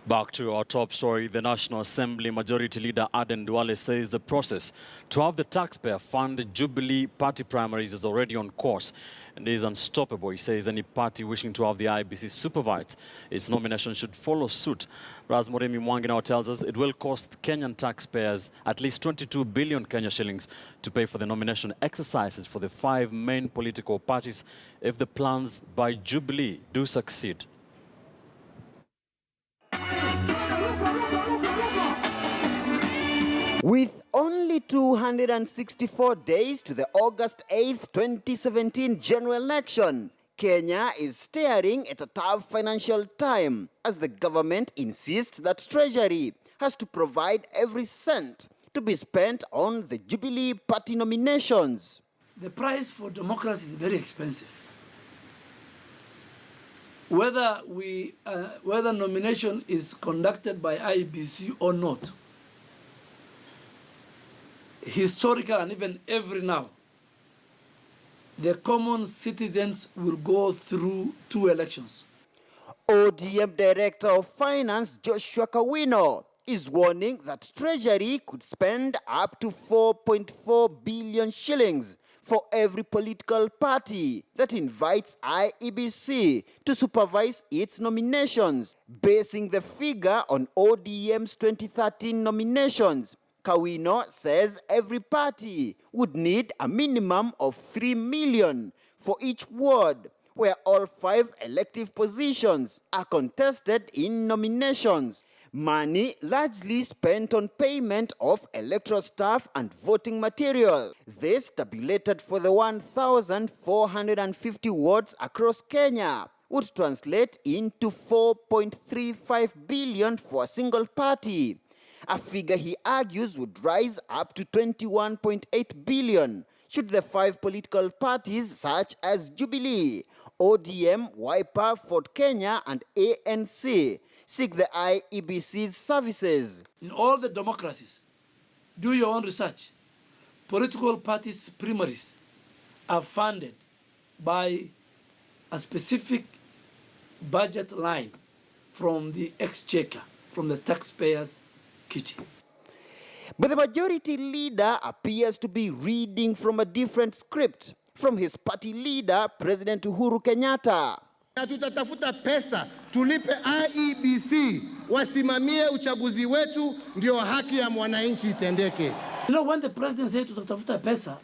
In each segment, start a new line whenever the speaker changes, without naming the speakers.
Back to our top story, the National Assembly Majority Leader Aden Duale says the process to have the taxpayer fund Jubilee party primaries is already on course and is unstoppable. He says any party wishing to have the IEBC supervise its nomination should follow suit. Whereas Murimi Mwangi now tells us it will cost Kenyan taxpayers at least 22 billion Kenya shillings to pay for the nomination exercises for the 5 main political parties if the plans by Jubilee do succeed.
With only 264 days to the August 8th, 2017 general election, Kenya is staring at a tough financial time as the government insists that Treasury has to provide every cent to be spent on the Jubilee party nominations.
The price for democracy is very expensive. Whether nomination is conducted by IEBC or not, historical and even every now, the common citizens will go through 2 elections.
ODM Director of Finance Joshua Kawino is warning that Treasury could spend up to 4.4 billion shillings for every political party that invites IEBC to supervise its nominations. Basing the figure on ODM's 2013 nominations, Kawino says every party would need a minimum of 3 million for each ward, where all 5 elective positions are contested in nominations. Money largely spent on payment of electoral staff and voting material. This, tabulated for the 1,450 wards across Kenya, would translate into 4.35 billion for a single party. A figure he argues would rise up to 21.8 billion should the 5 political parties such as Jubilee, ODM, Wiper, Ford Kenya and ANC seek the IEBC's services.
In all the democracies, do your own research. Political parties' primaries are funded by a specific budget line from the exchequer, from the taxpayers' kitty.
But the majority leader appears to be reading from a different script from his party leader, President Uhuru Kenyatta.
Na tutatafuta pesa, tulipe IEBC, wasimamie uchaguzi wetu, ndio haki ya mwananchi itendeke.
You know, when the president says tutatafuta pesa,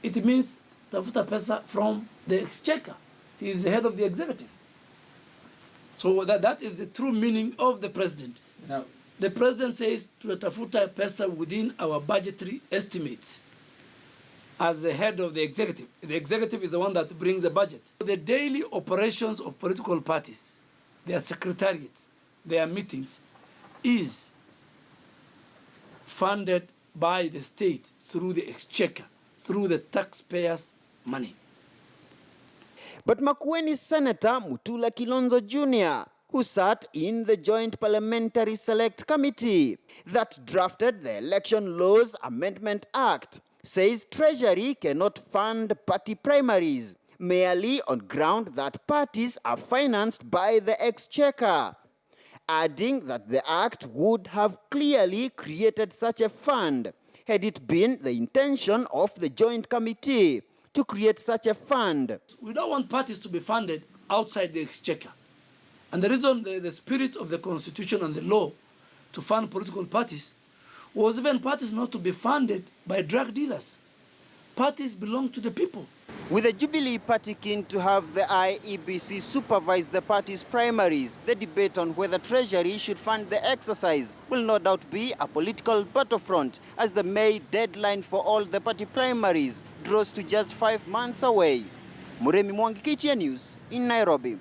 it means tutatafuta pesa from the exchequer. He is the head of the executive. So that is the true meaning of the president. Now, the president says tutatafuta pesa within our budgetary estimates. As the head of the executive is the one that brings the budget. The daily operations of political parties, their secretariats, their meetings, is funded by the state through the exchequer, through the taxpayers' money.
But Makueni Senator Mutula Kilonzo Jr., who sat in the Joint Parliamentary Select Committee that drafted the Election Laws Amendment Act, says Treasury cannot fund party primaries merely on ground that parties are financed by the exchequer, adding that the act would have clearly created such a fund had it been the intention of the Joint Committee to create such a fund.
We don't want parties to be funded outside the exchequer. And the reason the spirit of the Constitution and the law to fund political parties was even parties not to be funded by drug dealers. Parties belong to the people.
With the Jubilee party keen to have the IEBC supervise the party's primaries, the debate on whether Treasury should fund the exercise will no doubt be a political battlefront as the May deadline for all the party primaries draws to just 5 months away. Murimi Mwangi, KTN News in Nairobi.